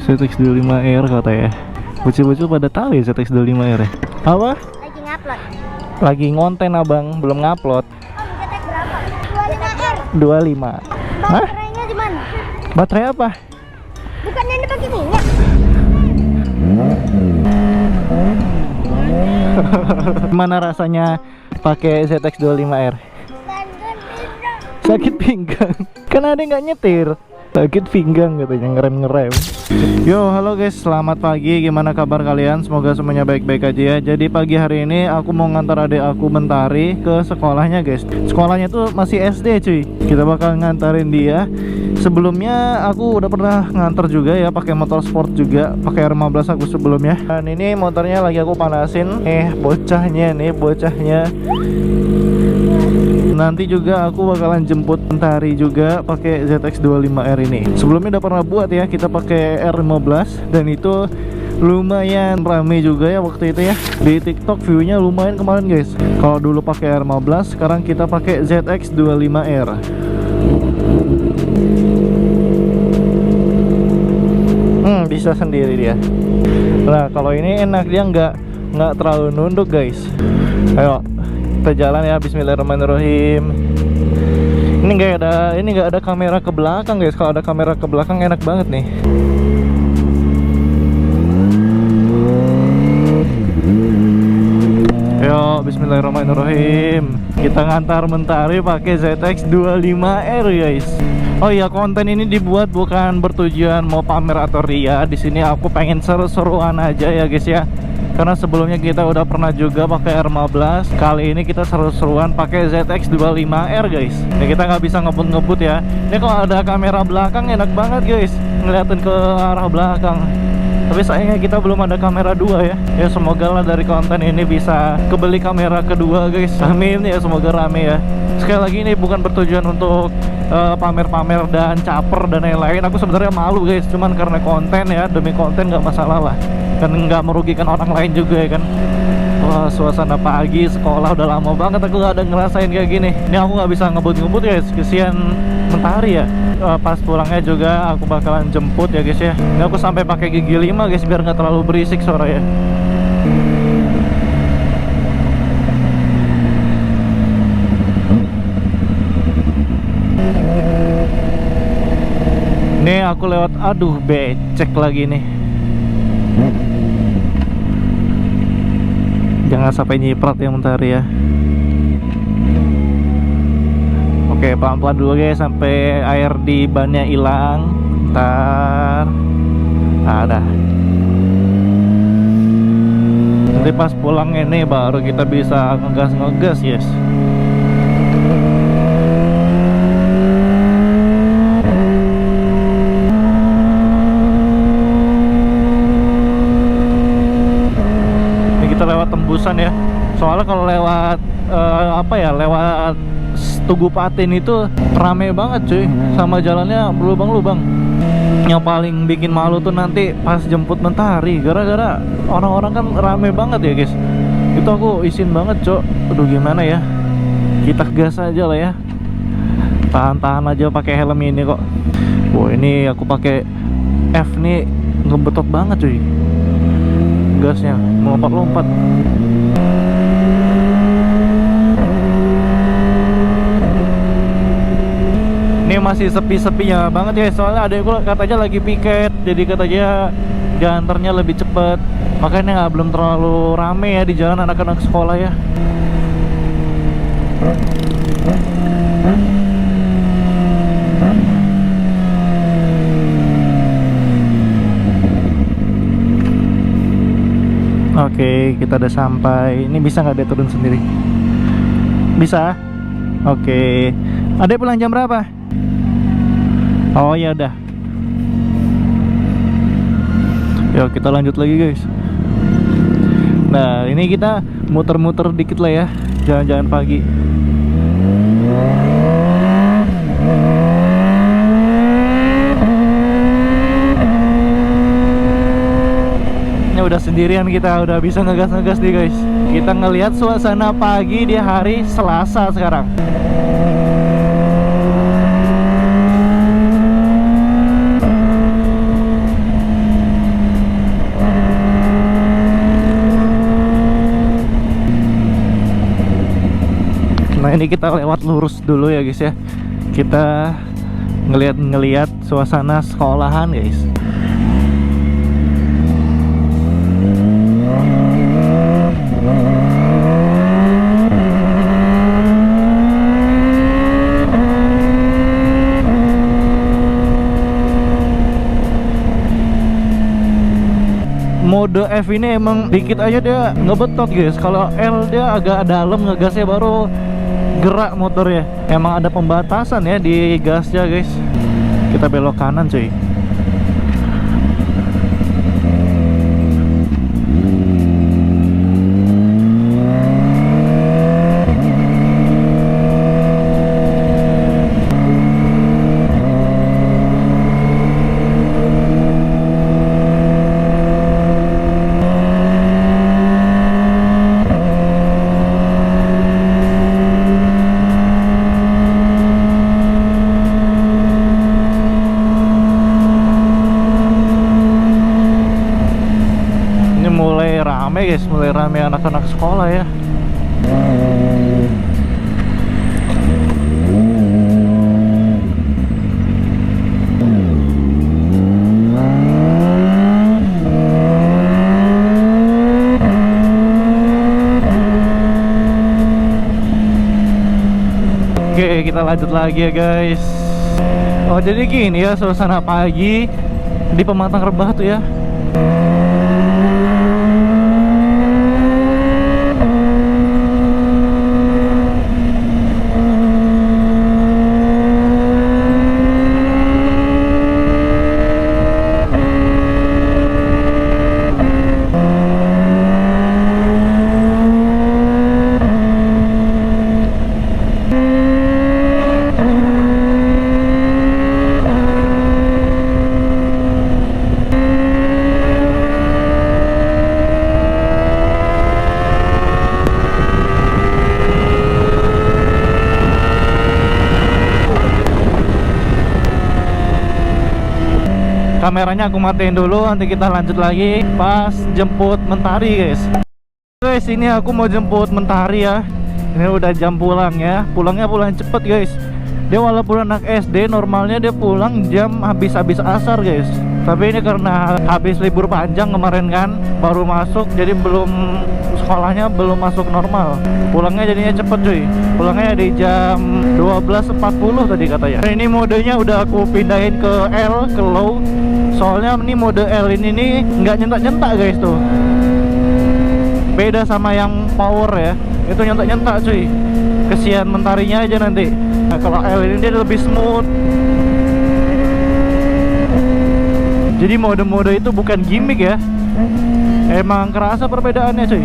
ZX25R kata ya. Bocil-bocil pada tahu ya ZX25R ya. Apa? Lagi ngupload. Lagi ngonten abang, belum ngupload. Oh, ZX berapa? 25R. 25. Hah? Baterainya di mana? Baterai apa? Bukannya ini pakai minyak? Gimana rasanya pakai ZX25R? Sakit pinggang. Kan ada yang nggak nyetir. Sakit pinggang katanya, ngerem-ngerem. Yo, halo guys, selamat pagi. Gimana kabar kalian? Semoga semuanya baik-baik aja ya. Jadi pagi hari ini aku mau ngantar adik aku Mentari ke sekolahnya guys. Sekolahnya tuh masih SD cuy. Kita bakal ngantarin dia. Sebelumnya aku udah pernah ngantar juga ya, pakai motor sport juga, pakai R15 aku sebelumnya. Dan ini motornya lagi aku panasin. Bocahnya. Nanti juga aku bakalan jemput Mentari juga pakai ZX25R ini. Sebelumnya udah pernah buat ya, kita pakai R15 dan itu lumayan rame juga ya waktu itu ya. Di TikTok view-nya lumayan kemarin guys. Kalau dulu pakai R15, sekarang kita pakai ZX25R. Bisa sendiri dia. Nah, kalau ini enak, dia nggak terlalu nunduk guys. Ayo kita jalan ya, bismillahirrahmanirrahim. Ini nggak ada kamera ke belakang guys. Kalau ada kamera ke belakang enak banget nih. Ayo bismillahirrahmanirrahim. Kita ngantar Mentari pakai ZX25R guys. Oh iya, konten ini dibuat bukan bertujuan mau pamer atau ria. Di sini aku pengen seru-seruan aja ya guys ya. Karena sebelumnya kita udah pernah juga pakai R15. Kali ini kita seru-seruan pakai ZX25R guys. Ini kita nggak bisa ngebut-ngebut ya. Ini kalau ada kamera belakang enak banget guys, ngeliatin ke arah belakang. Tapi sayangnya kita belum ada kamera 2 ya. Ya semoga lah dari konten ini bisa kebeli kamera kedua guys. Amin ya, semoga rame ya. Sekali lagi ini bukan bertujuan untuk pamer-pamer dan caper dan lain-lain. Aku sebenarnya malu guys, cuman karena konten ya, demi konten nggak masalah lah. Kan nggak merugikan orang lain juga ya kan. Wah, suasana pagi sekolah udah lama banget aku nggak ada ngerasain kayak gini. Ini aku nggak bisa ngebut-ngebut guys, kesian Mentari ya. Pas pulangnya juga aku bakalan jemput ya guys ya. Ini aku sampai pakai gigi 5 guys biar nggak terlalu berisik suara ya. Nih aku lewat, aduh becek lagi nih. Jangan sampai nyiprat ya Mentari ya. Oke, pelan-pelan dulu guys sampai air di bannya hilang. Ntar ada. Nanti pas pulang ini baru kita bisa ngegas yes. Lewat tembusan ya, soalnya kalau lewat lewat Tugu Patin itu rame banget cuy, sama jalannya berlubang-lubang. Yang paling bikin malu tuh nanti pas jemput Mentari, gara-gara orang-orang kan rame banget ya guys. Itu aku isin banget cok. Aduh gimana ya, kita gas aja lah ya, tahan-tahan aja pakai helm ini kok. Wah ini aku pakai F nih, ngebetot banget cuy. Gasnya melompat-lompat. Ini masih sepi-sepinya banget ya, soalnya adekku katanya lagi piket, jadi katanya diantarnya lebih cepet, makanya belum terlalu rame ya di jalan anak-anak sekolah ya. Oke, kita udah sampai. Ini bisa nggak dia turun sendiri? Bisa? Oke. Adek pulang jam berapa? Oh ya udah. Yuk kita lanjut lagi guys. Nah ini kita muter-muter dikit lah ya, jalan-jalan pagi. Udah sendirian, kita udah bisa ngegas-ngegas nih guys. Kita ngelihat suasana pagi di hari Selasa sekarang. Nah ini kita lewat lurus dulu ya guys ya. Kita ngeliat suasana sekolahan guys. Mode F ini emang dikit aja dia ngebetot guys. Kalau L dia agak dalam ngegasnya, baru gerak motornya. Emang ada pembatasan ya di gasnya guys. Kita belok kanan cuy. Mulai rame anak-anak sekolah ya. Oke, kita lanjut lagi ya guys. Oh jadi gini ya suasana pagi di Pematang Rebah tuh ya. Kameranya aku matiin dulu, nanti kita lanjut lagi pas jemput Mentari guys. Guys, ini aku mau jemput Mentari ya. Ini udah jam pulang ya. Pulangnya pulang cepet guys. Dia walaupun anak SD, normalnya dia pulang jam habis asar guys. Tapi ini karena habis libur panjang kemarin kan, baru masuk, jadi sekolahnya belum masuk normal. Pulangnya jadinya cepet cuy. Pulangnya di jam 12.40 tadi katanya. Ini modenya udah aku pindahin ke L, ke low. Soalnya ini mode L ini nih nggak nyentak-nyentak guys tuh. Beda sama yang power ya. Itu nyentak-nyentak cuy. Kesian Mentarinya aja nanti. Nah, kalau L ini dia lebih smooth. Jadi mode-mode itu bukan gimmick ya. Emang kerasa perbedaannya cuy.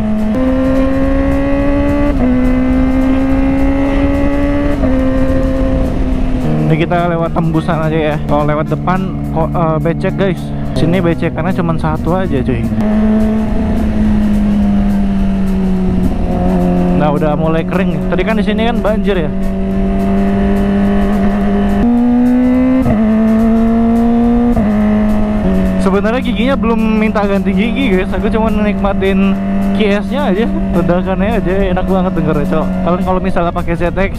Ini kita lewat tembusan aja ya. Kalau lewat depan kok becek guys. Sini becekannya cuma satu aja cuy. Nah udah mulai kering. Tadi kan di sini kan banjir ya. Sebenarnya giginya belum minta ganti gigi guys. Aku cuma nikmatin QS-nya aja, ledakannya aja, enak banget dengernya cok. Kalian kalau misalnya pakai ZX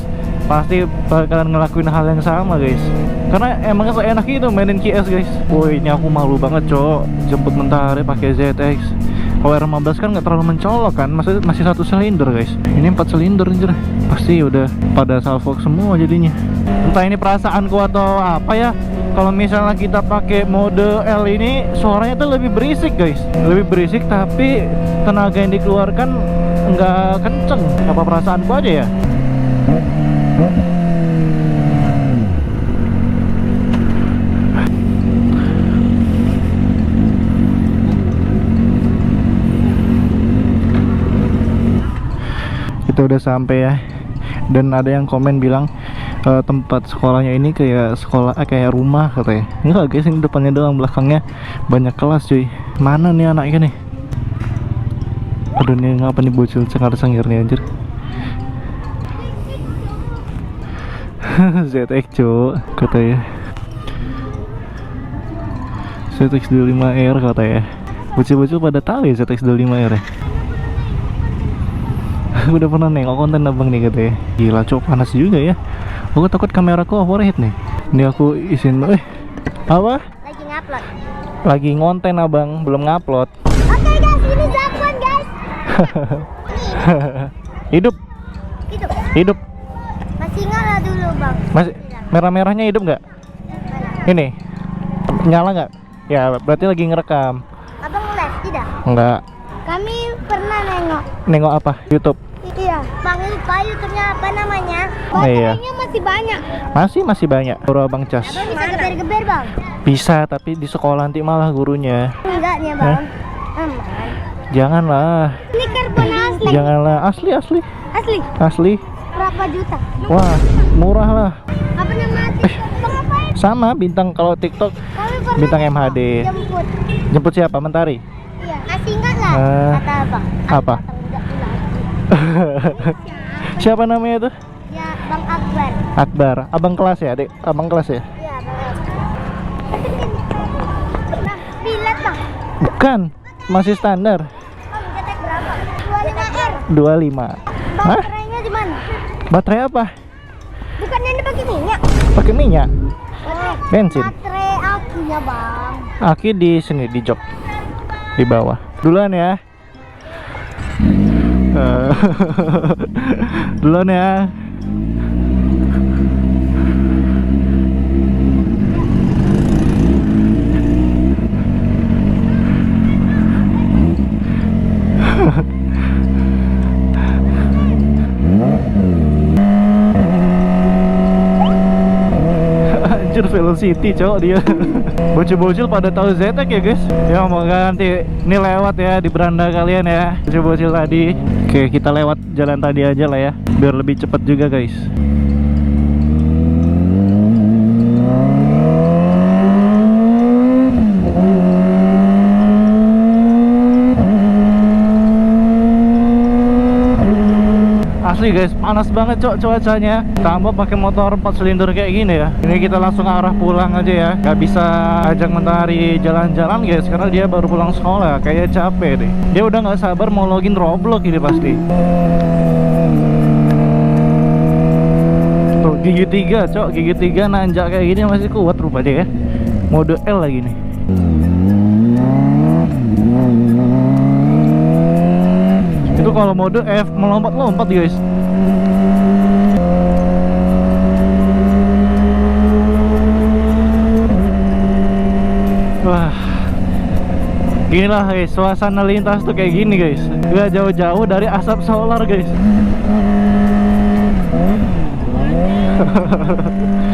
pasti bakalan ngelakuin hal yang sama guys. Karena emang seenak itu mainin QS guys. Woi ini aku malu banget cok, jemput Mentari pakai ZX. Kalau R15 kan nggak terlalu mencolok kan, masih satu silinder guys. Ini 4 silinder anjir. Pasti udah pada salfok semua jadinya. Entah ini perasaanku atau apa ya. Kalau misalnya kita pakai mode L ini suaranya tuh lebih berisik guys. Lebih berisik tapi tenaga yang dikeluarkan nggak kenceng. Apa perasaanku aja ya? Kita udah sampai ya. Dan ada yang komen bilang tempat sekolahnya ini kayak sekolah kayak rumah katanya. Enggak guys, ini depannya doang, belakangnya banyak kelas cuy. Mana nih anaknya nih? Aduh nih ngapa nih bocil cengar-cengir nih anjir. ZX cuy katanya. ZX 25R katanya. Bocil-bocil pada tahu ya ZX 25R ya. Aku udah pernah nengok konten abang nih katanya. Gila cok, panas juga ya. Aku takut kameraku overheat nih. Ini aku isin apa? Lagi ngupload. Lagi ngonten abang, belum ngupload. Oke guys, ini Zakwan guys. Hidup, Itu. hidup. Masih nyala dulu bang. Masih merah-merahnya hidup nggak? Ini nyala nggak? Ya berarti lagi ngerekam. Abang live tidak? Enggak. Kami pernah nengok. Nengok apa? YouTube. Iya. Bang lupa YouTube-nya apa namanya? Iya. Baterainya masih banyak. Masih banyak. Guru abang cas. Abang bisa geber-geber bang? Bisa, tapi di sekolah nanti malah gurunya. Enggak nih bang. Aman. Janganlah. Ini karbon asli. Janganlah. Asli. Asli. Berapa juta? Wah, murah lah. Apa nama Bang ngapain? Sama bintang kalau TikTok. Kami pernah Bintang nengok, MHD. Jemput. Jemput siapa? Mentari. Iya. Kasih enggak lah? Kata abang. Apa? Enggak pulang. Siapa namanya tuh? Ya Bang Akbar. Akbar. Abang kelas ya, Adik? Abang kelas ya? Iya Bang Akbar. Nah, bilet bang. Bukan, masih standar. Bang cetek berapa? 25R. 25. Bang Hah? baterainya di mana? Baterai apa? Bukannya ini pakai minyak? Pakai minyak? Bensin? Baterai akunya bang. Aki di sini, di jok. Di bawah. Duluan ya. Duluan ya. Anjir, Velocity cowok dia. Bocil-bocil pada tahu ZX ya guys. Ya mau ganti ini lewat ya di beranda kalian ya, bocil-bocil tadi. Oke, kita lewat jalan tadi aja lah ya, biar lebih cepat juga guys. Asli guys, panas banget cok cuacanya. Tambah pakai motor 4 silinder kayak gini ya. Ini kita langsung arah pulang aja ya. Gak bisa ajak Mentari jalan-jalan guys, karena dia baru pulang sekolah. Kayaknya capek deh. Dia udah nggak sabar mau login Roblox ini pasti. Tuh gigi 3 cok, gigi 3 nanjak kayak gini masih kuat rupanya ya. Mode L lagi nih. Itu kalau mode F melompat-lompat guys. Wah, gila guys, suasana lintas tuh kayak gini guys. Gak jauh-jauh dari asap solar guys.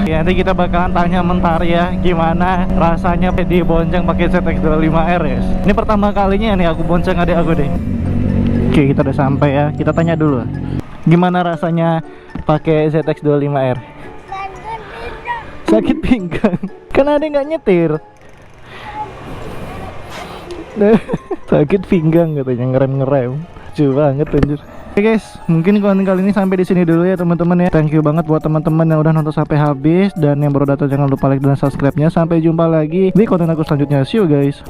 Ya, nanti kita bakalan tanya Mentari ya, gimana rasanya dibonceng pakai ZX25R guys. Ini pertama kalinya nih aku bonceng adik aku deh. Oke, kita udah sampai ya. Kita tanya dulu, gimana rasanya pakai ZX25R? Sakit pinggang. Kan ada nggak nyetir. Sakit pinggang katanya, ngerem. Lucu banget anjir. Oke guys, mungkin konten kali ini sampai di sini dulu ya teman-teman ya. Thank you banget buat teman-teman yang udah nonton sampai habis, dan yang baru datang jangan lupa like dan subscribe-nya. Sampai jumpa lagi di konten aku selanjutnya. See you guys.